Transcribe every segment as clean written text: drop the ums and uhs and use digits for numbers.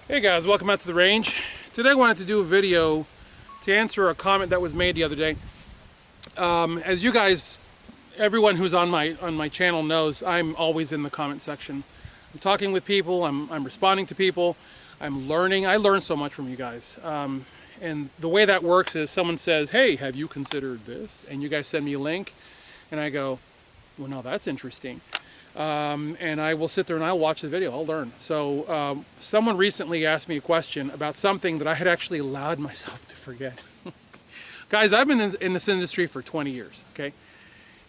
Hey guys, welcome out to the range. Today I wanted to do a video to answer a comment that was made the other day. As you guys, everyone who's on my channel knows, I'm always in the comment section. I'm talking with people, I'm responding to people, I'm learning. I learn so much from you guys. And the way that works is someone says, hey, have you considered this? And you guys send me a link and I go, well, no, that's interesting. And I will sit there and I'll watch the video, I'll learn. So someone recently asked me a question about something that I had actually allowed myself to forget. Guys, I've been in this industry for 20 years, okay?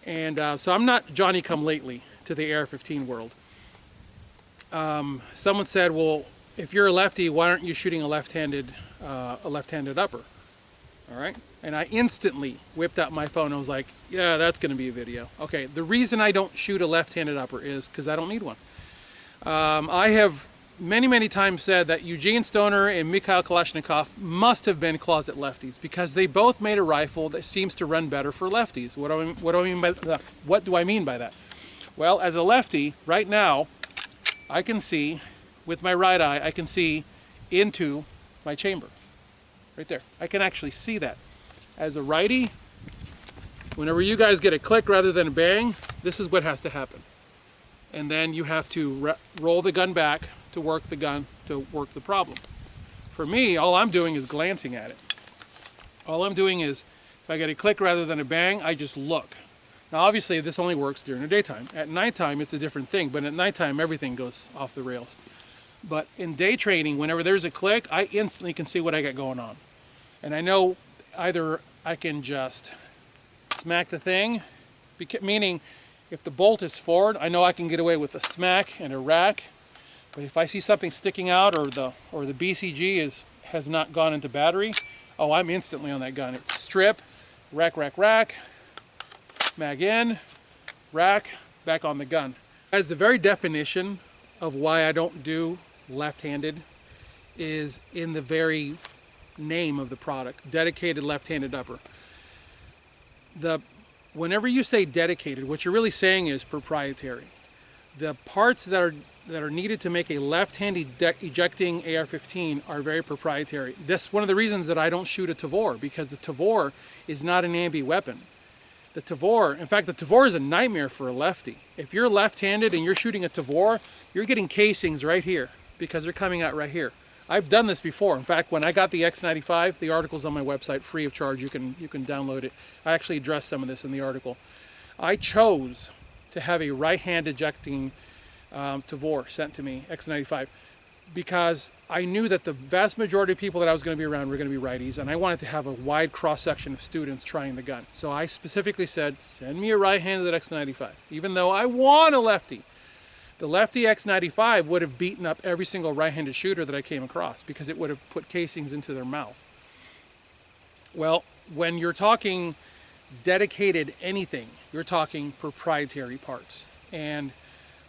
And so I'm not Johnny come lately to the AR-15 world. Someone said, well, if you're a lefty, why aren't you shooting a left-handed upper? All right? And I instantly whipped out my phone and was like, yeah, that's going to be a video. Okay, the reason I don't shoot a left-handed upper is because I don't need one. I have many times said that Eugene Stoner and Mikhail Kalashnikov must have been closet lefties because they both made a rifle that seems to run better for lefties. What do I mean by that? Well, as a lefty, right now, I can see, with my right eye, I can see into my chamber. Right there. I can actually see that. As a righty, whenever you guys get a click rather than a bang, this is what has to happen. And then you have to roll the gun back to work the gun, to work the problem. For me, all I'm doing is glancing at it. All I'm doing is, if I get a click rather than a bang, I just look. Now obviously this only works during the daytime. At nighttime it's a different thing, but at nighttime everything goes off the rails. But in day training, whenever there's a click, I instantly can see what I got going on. And I know either I can just smack the thing, meaning if the bolt is forward, I know I can get away with a smack and a rack. But if I see something sticking out or the BCG has not gone into battery, oh, I'm instantly on that gun. It's strip, rack, mag in, rack, back on the gun. As the very definition of why I don't do left-handed is in the very name of the product, dedicated left-handed upper. Whenever you say dedicated, what you're really saying is proprietary. The parts that are needed to make a left-handed ejecting AR-15 are very proprietary. That's one of the reasons that I don't shoot a Tavor, because the Tavor is not an ambi weapon. The Tavor, in fact, the Tavor is a nightmare for a lefty. If you're left-handed and you're shooting a Tavor, you're getting casings right here because they're coming out right here. I've done this before. In fact, when I got the X95, the article's on my website, free of charge. You can download it. I actually addressed some of this in the article. I chose to have a right-hand ejecting Tavor sent to me, X95, because I knew that the vast majority of people that I was going to be around were going to be righties, and I wanted to have a wide cross-section of students trying the gun. So I specifically said, send me a right-handed X95, even though I want a lefty. The Lefty X95 would have beaten up every single right-handed shooter that I came across because it would have put casings into their mouth. Well, when you're talking dedicated anything, you're talking proprietary parts. And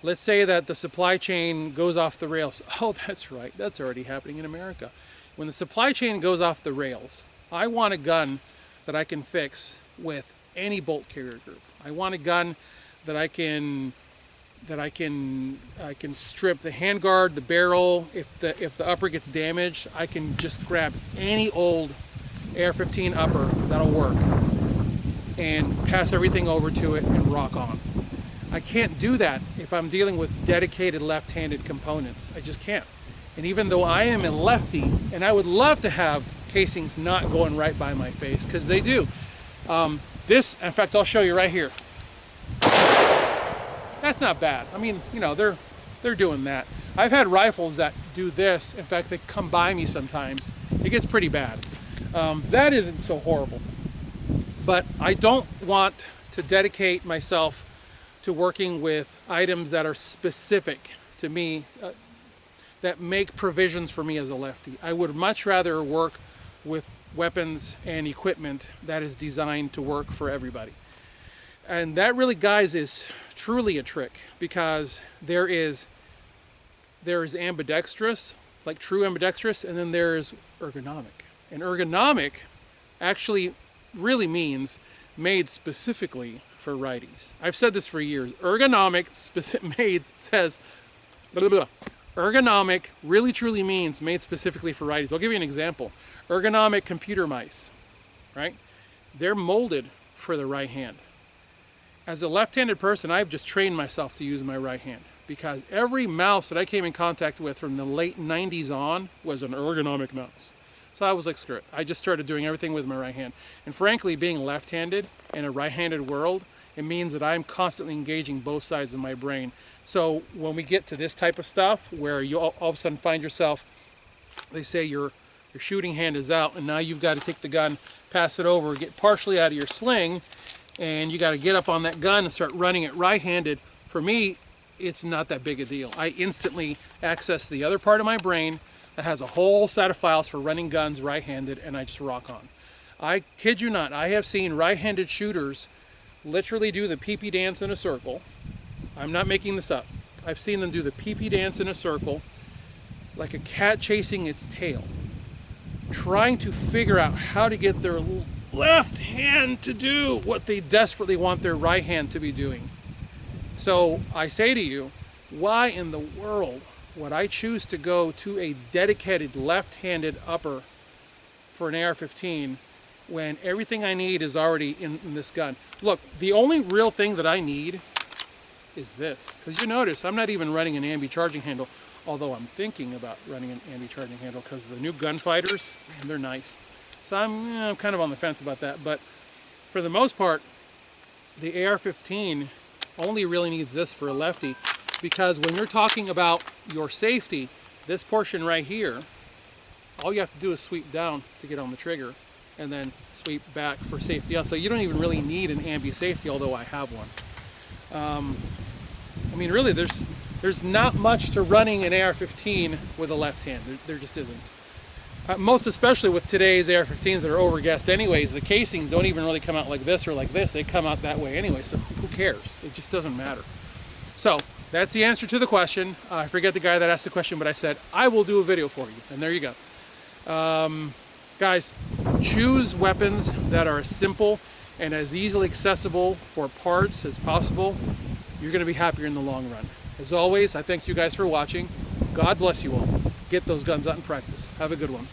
let's say that the supply chain goes off the rails. Oh, that's right. That's already happening in America. When the supply chain goes off the rails, I want a gun that I can fix with any bolt carrier group. I want a gun that I can strip the handguard, the barrel. If the upper gets damaged, I can just grab any old AR-15 upper that'll work and pass everything over to it and rock on. I can't do that if I'm dealing with dedicated left-handed components. I just can't. And even though I am a lefty, and I would love to have casings not going right by my face, because they do. This, in fact, I'll show you right here. That's not bad. I mean, you know, they're doing that. I've had rifles that do this. In fact, they come by me sometimes. It gets pretty bad. That isn't so horrible. But I don't want to dedicate myself to working with items that are specific to me, that make provisions for me as a lefty. I would much rather work with weapons and equipment that is designed to work for everybody. And that really, guys, is truly a trick, because there is ambidextrous, like true ambidextrous, and then there's ergonomic. And ergonomic actually really means made specifically for righties. I've said this for years. Ergonomic made says blah, blah, blah. Ergonomic really truly means made specifically for righties. I'll give you an example. Ergonomic computer mice, right? They're molded for the right hand. As a left-handed person, I've just trained myself to use my right hand because every mouse that I came in contact with from the late 90s on was an ergonomic mouse. So I was like, screw it. I just started doing everything with my right hand. And frankly, being left-handed in a right-handed world, it means that I'm constantly engaging both sides of my brain. So when we get to this type of stuff where you all of a sudden find yourself, they say your shooting hand is out and now you've got to take the gun, pass it over, get partially out of your sling, and you got to get up on that gun and start running it right-handed. For me, it's not that big a deal. I instantly access the other part of my brain that has a whole set of files for running guns right-handed, and I just rock on. I kid you not, I have seen right-handed shooters literally do the pee-pee dance in a circle. I'm not making this up. I've seen them do the pee-pee dance in a circle like a cat chasing its tail, trying to figure out how to get their left hand to do what they desperately want their right hand to be doing. So I say to you, why in the world would I choose to go to a dedicated left-handed upper for an AR-15 when everything I need is already in this gun? Look, the only real thing that I need is this, because you notice I'm not even running an ambi charging handle, although I'm thinking about running an ambi charging handle because the new gunfighters, man, they're nice. So I'm kind of on the fence about that, but for the most part, the AR-15 only really needs this for a lefty, because when you're talking about your safety, this portion right here, all you have to do is sweep down to get on the trigger and then sweep back for safety. So you don't even really need an ambi safety, although I have one. I mean, really, there's not much to running an AR-15 with a left hand. There just isn't. Most especially with today's AR-15s that are overgassed anyways, the casings don't even really come out like this or like this. They come out that way anyway, so who cares? It just doesn't matter. So that's the answer to the question. I forget the guy that asked the question, but I said, I will do a video for you. And there you go. Guys, choose weapons that are as simple and as easily accessible for parts as possible. You're going to be happier in the long run. As always, I thank you guys for watching. God bless you all. Get those guns out and practice. Have a good one.